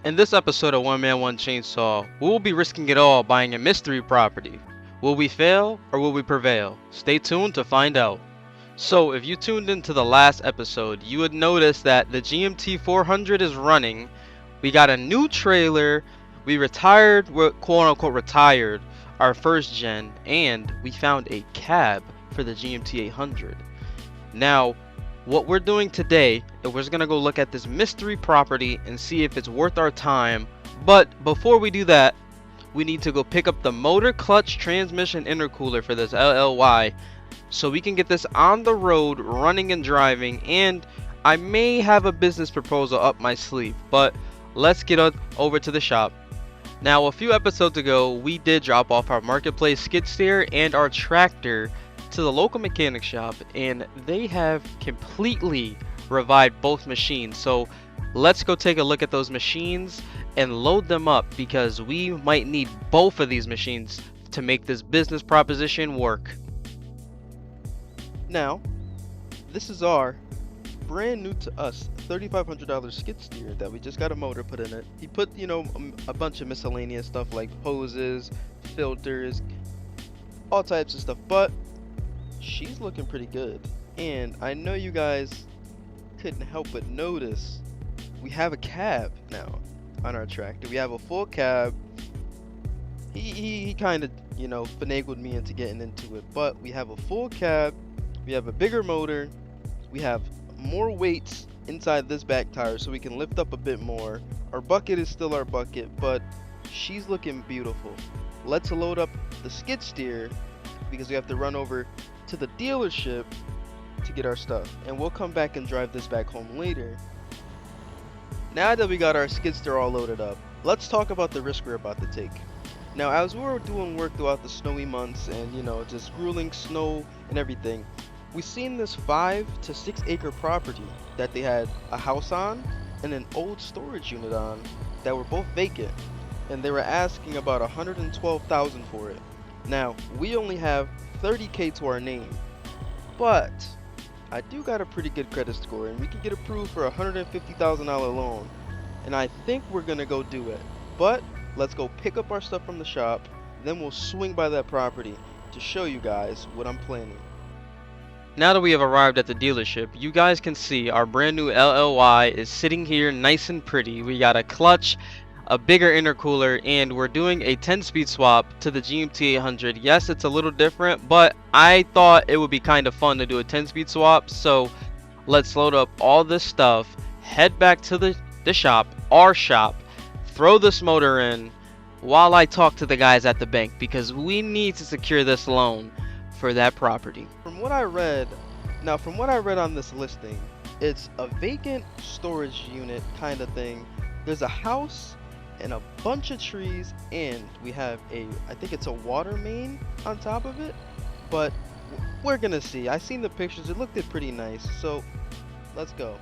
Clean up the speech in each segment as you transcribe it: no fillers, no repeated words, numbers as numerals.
In this episode of One Man One Chainsaw, we will be risking it all buying a mystery property. Will we fail or will we prevail? Stay tuned to find out. So, if you tuned into the last episode, you would notice that the GMT 400 is running. We got a new trailer. We retired, quote unquote retired, our first gen, and we found a cab for the GMT 800. Now, what we're doing today is we're just gonna go look at this mystery property and see if it's worth our time. But before we do that, we need to go pick up the motor clutch transmission intercooler for this LLY so we can get this on the road running and driving. And I may have a business proposal up my sleeve, but let's get over to the shop. Now, a few episodes ago, we did drop off our marketplace skid steer and our tractor to the local mechanic shop, and they have completely revived both machines. So let's go take a look at those machines and load them up, because we might need both of these machines to make this business proposition work. Now, this is our brand new to us $3,500 skid steer that we just got a motor put in it. He put, a bunch of miscellaneous stuff like hoses, filters, all types of stuff, but she's looking pretty good. And I know you guys couldn't help but notice we have a cab now on our tractor. We have a full cab. He kind of, finagled me into getting into it, but we have a full cab. We have a bigger motor. We have more weights inside this back tire so we can lift up a bit more. Our bucket is still our bucket, but she's looking beautiful. Let's load up the skid steer because we have to run over to the dealership to get our stuff, and we'll come back and drive this back home later. Now that we got our skid steer all loaded up, let's talk about the risk we're about to take. Now, as we were doing work throughout the snowy months and just grueling snow and everything, we seen this 5 to 6 acre property that they had a house on and an old storage unit on that were both vacant, and they were asking about $112,000 for it. Now, we only have $30K to our name, but I do got a pretty good credit score and we can get approved for a $150,000 loan, and I think we're gonna go do it. But let's go pick up our stuff from the shop, then we'll swing by that property to show you guys what I'm planning. Now that we have arrived at the dealership, you guys can see our brand new LLY is sitting here nice and pretty. We got a clutch, a bigger intercooler, and we're doing a 10-speed swap to the GMT 800. Yes, it's a little different, but I thought it would be kind of fun to do a 10-speed swap. So let's load up all this stuff, head back to the shop, our shop, throw this motor in while I talk to the guys at the bank, because we need to secure this loan for that property. From what I read on this listing, it's a vacant storage unit kind of thing. There's a house and a bunch of trees, and we have I think it's a water main on top of it, but we're gonna see. I seen the pictures, it looked pretty nice, so let's go.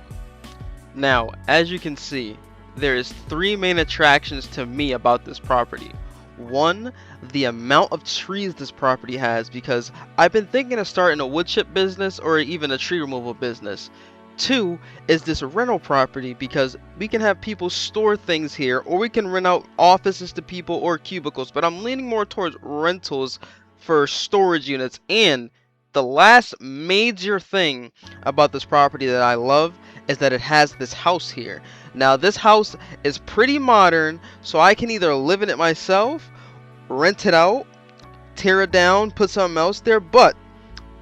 Now, as you can see, there is 3 main attractions to me about this property. One, the amount of trees this property has, because I've been thinking of starting a wood chip business or even a tree removal business. 2 is this rental property, because we can have people store things here, or we can rent out offices to people or cubicles, but I'm leaning more towards rentals for storage units. And the last major thing about this property that I love is that it has this house here. Now, this house is pretty modern, so I can either live in it myself, rent it out, tear it down, put something else there, but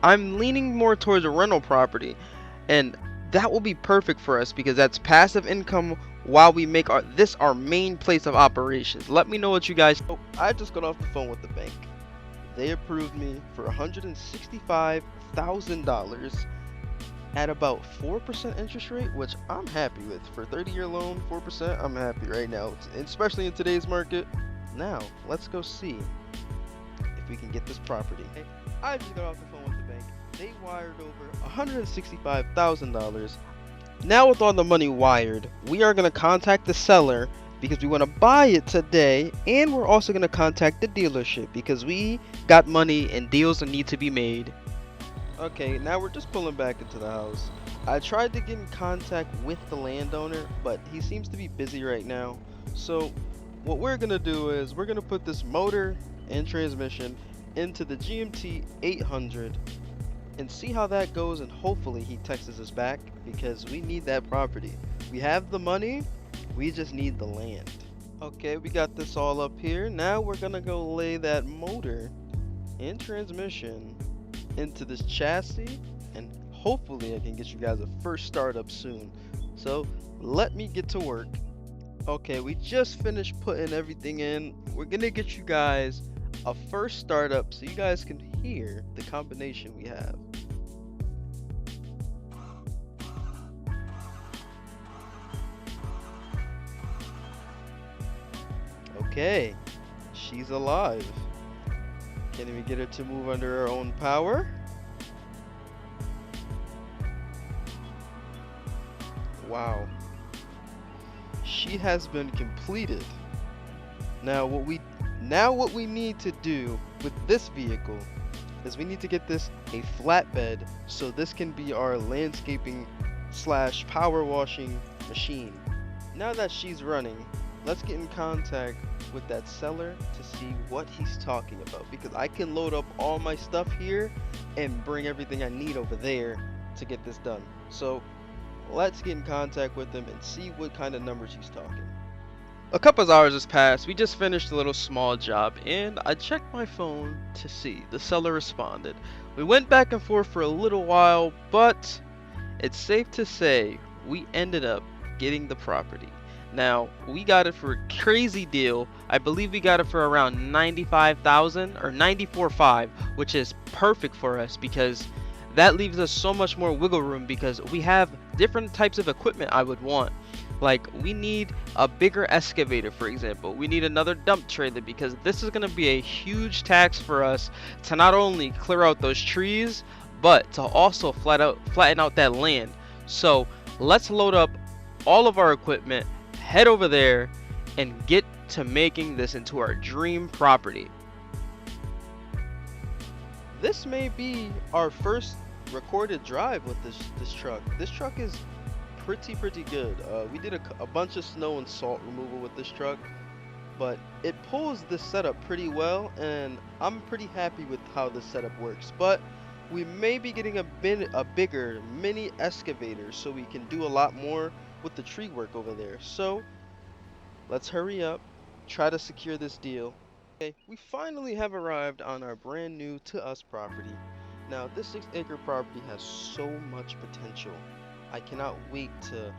I'm leaning more towards a rental property, and that will be perfect for us because that's passive income while we make our main place of operations. Let me know what you guys. Oh, I just got off the phone with the bank. They approved me for $165,000 at about 4% interest rate, which I'm happy with. For a 30-year loan, 4%, I'm happy right now, especially in today's market. Now, let's go see if we can get this property. I just got off the phone with the bank. They wired over $165,000. Now, with all the money wired, we are going to contact the seller because we want to buy it today, and we're also going to contact the dealership because we got money and deals that need to be made. Okay, now we're just pulling back into the house. I tried to get in contact with the landowner, but he seems to be busy right now. So what we're gonna do is we're gonna put this motor and transmission into the GMT 800 and see how that goes, and hopefully he texts us back because we need that property. We have the money, we just need the land. Okay, we got this all up here. Now we're gonna go lay that motor and transmission into this chassis, and hopefully I can get you guys a first startup soon. So let me get to work. Okay, we just finished putting everything in. We're gonna get you guys a first startup so you guys can hear the combination we have. Okay, she's alive. Can we get her to move under her own power? Wow. She has been completed. Now what we need to do with this vehicle is we need to get this a flatbed so this can be our landscaping slash power washing machine. Now that she's running, let's get in contact with that seller to see what he's talking about, because I can load up all my stuff here and bring everything I need over there to get this done. So let's get in contact with him and see what kind of numbers he's talking. A couple of hours has passed. We just finished a little small job and I checked my phone to see the seller responded. We went back and forth for a little while, but it's safe to say we ended up getting the property. Now, we got it for a crazy deal. I believe we got it for around 95,000 or 94.5, which is perfect for us because that leaves us so much more wiggle room, because we have different types of equipment I would want. Like, we need a bigger excavator, for example. We need another dump trailer because this is going to be a huge tax for us to not only clear out those trees, but to also flatten out that land. So let's load up all of our equipment, head over there, and get to making this into our dream property. This may be our first recorded drive with this truck. This truck is pretty good. We did a bunch of snow and salt removal with this truck, but it pulls this setup pretty well, and I'm pretty happy with how this setup works. But we may be getting a bigger mini excavator so we can do a lot more with the tree work over there. So let's hurry up, try to secure this deal. Okay, we finally have arrived on our brand new to us property. Now, this 6-acre property has so much potential. I cannot wait to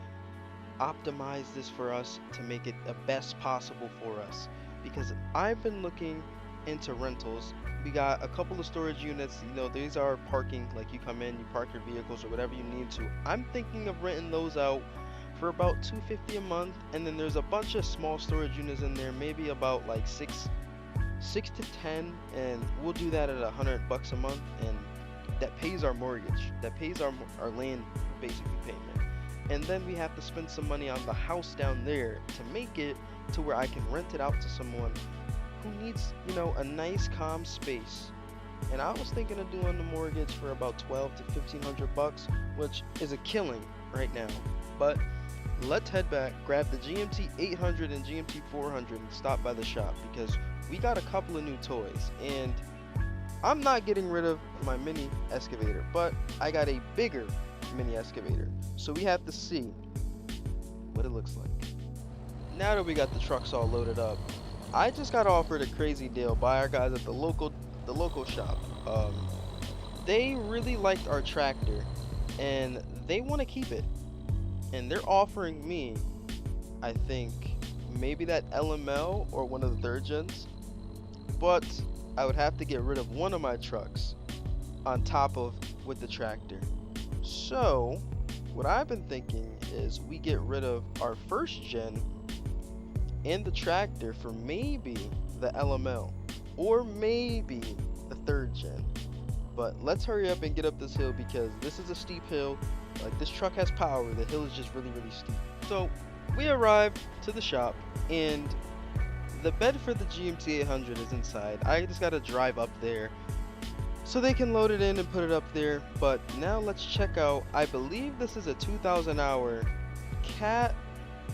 optimize this for us to make it the best possible for us, because I've been looking into rentals. We got a couple of storage units. You know, these are parking, like you come in, you park your vehicles or whatever you need to. I'm thinking of renting those out for about $250 a month, and then there's a bunch of small storage units in there, maybe about like six to 10, and we'll do that at $100 a month, and that pays our mortgage, that pays our land basically payment. And then we have to spend some money on the house down there to make it to where I can rent it out to someone who needs, you know, a nice calm space. And I was thinking of doing the mortgage for about $1,200 to $1,500, which is a killing right now. But let's head back, grab the GMT 800 and GMT 400 and stop by the shop, because we got a couple of new toys. And I'm not getting rid of my mini excavator, but I got a bigger mini excavator, so we have to see what it looks like. Now that we got the trucks all loaded up, I just got offered a crazy deal by our guys at the local shop. They really liked our tractor and they want to keep it, and they're offering me, I think, maybe that LML or one of the third gens, but I would have to get rid of one of my trucks on top of with the tractor. So what I've been thinking is we get rid of our first gen and the tractor for maybe the LML or maybe the third gen. But let's hurry up and get up this hill, because this is a steep hill. Like, this truck has power, the hill is just really steep. So we arrived to the shop, and the bed for the GMT 800 is inside. I just gotta drive up there, so they can load it in and put it up there. But now let's check out, I believe this is a 2000 hour cat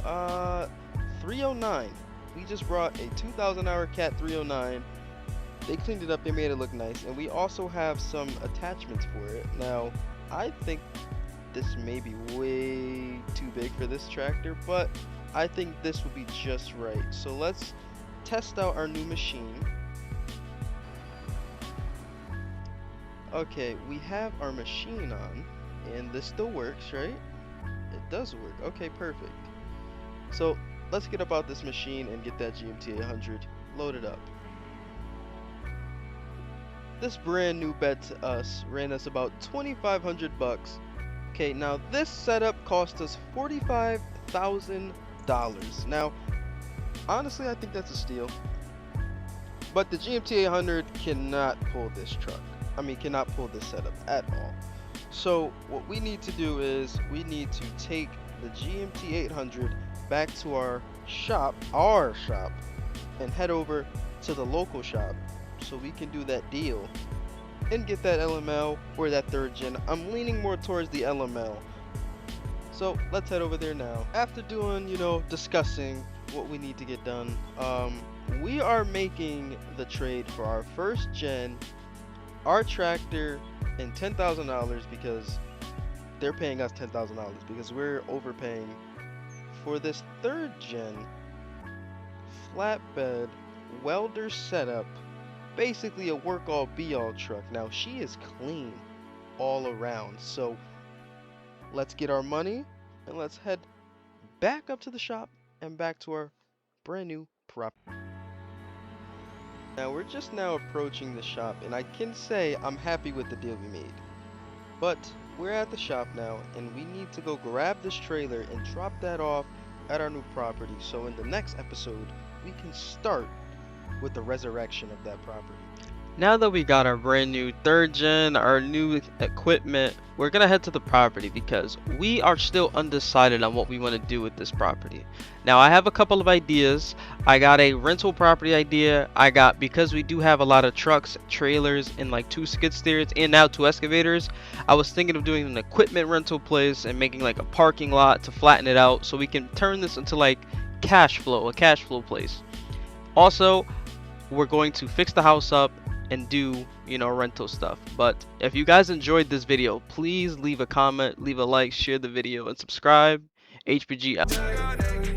309. We just brought a 2000 hour cat 309. They cleaned it up, they made it look nice, and we also have some attachments for it. Now I think this may be way too big for this tractor, but I think this would be just right. So let's test out our new machine. Okay, we have our machine on, and this still works, right? It does work. Okay, perfect. So let's get about this machine and get that GMT 800 loaded up. This brand new bed to us ran us about 2,500 bucks. Okay, now this setup cost us $45,000. Now, honestly, I think that's a steal. But the GMT 800 cannot pull this truck. I mean, cannot pull this setup at all. So what we need to do is we need to take the GMT 800 back to our shop, and head over to the local shop so we can do that deal and get that LML or that third gen. I'm leaning more towards the LML. So let's head over there now. After doing, discussing what we need to get done, we are making the trade for our first gen, our tractor, and $10,000 because they're paying us $10,000 because we're overpaying for this third gen flatbed welder setup, basically a work all be all truck. Now she is clean all around, so let's get our money and let's head back up to the shop and back to our brand new property. Now we're just now approaching the shop, and I can say I'm happy with the deal we made. But we're at the shop now, and we need to go grab this trailer and drop that off at our new property. So in the next episode, we can start with the resurrection of that property. Now that we got our brand new third gen, our new equipment, we're gonna head to the property because we are still undecided on what we want to do with this property. Now I have a couple of ideas. I got a rental property idea. Because we do have a lot of trucks, trailers, and like 2 skid steers and now 2 excavators, I was thinking of doing an equipment rental place and making like a parking lot to flatten it out so we can turn this into like a cash flow place. Also, we're going to fix the house up and do rental stuff. But if you guys enjoyed this video, please leave a comment, leave a like, share the video, and subscribe. HPG out.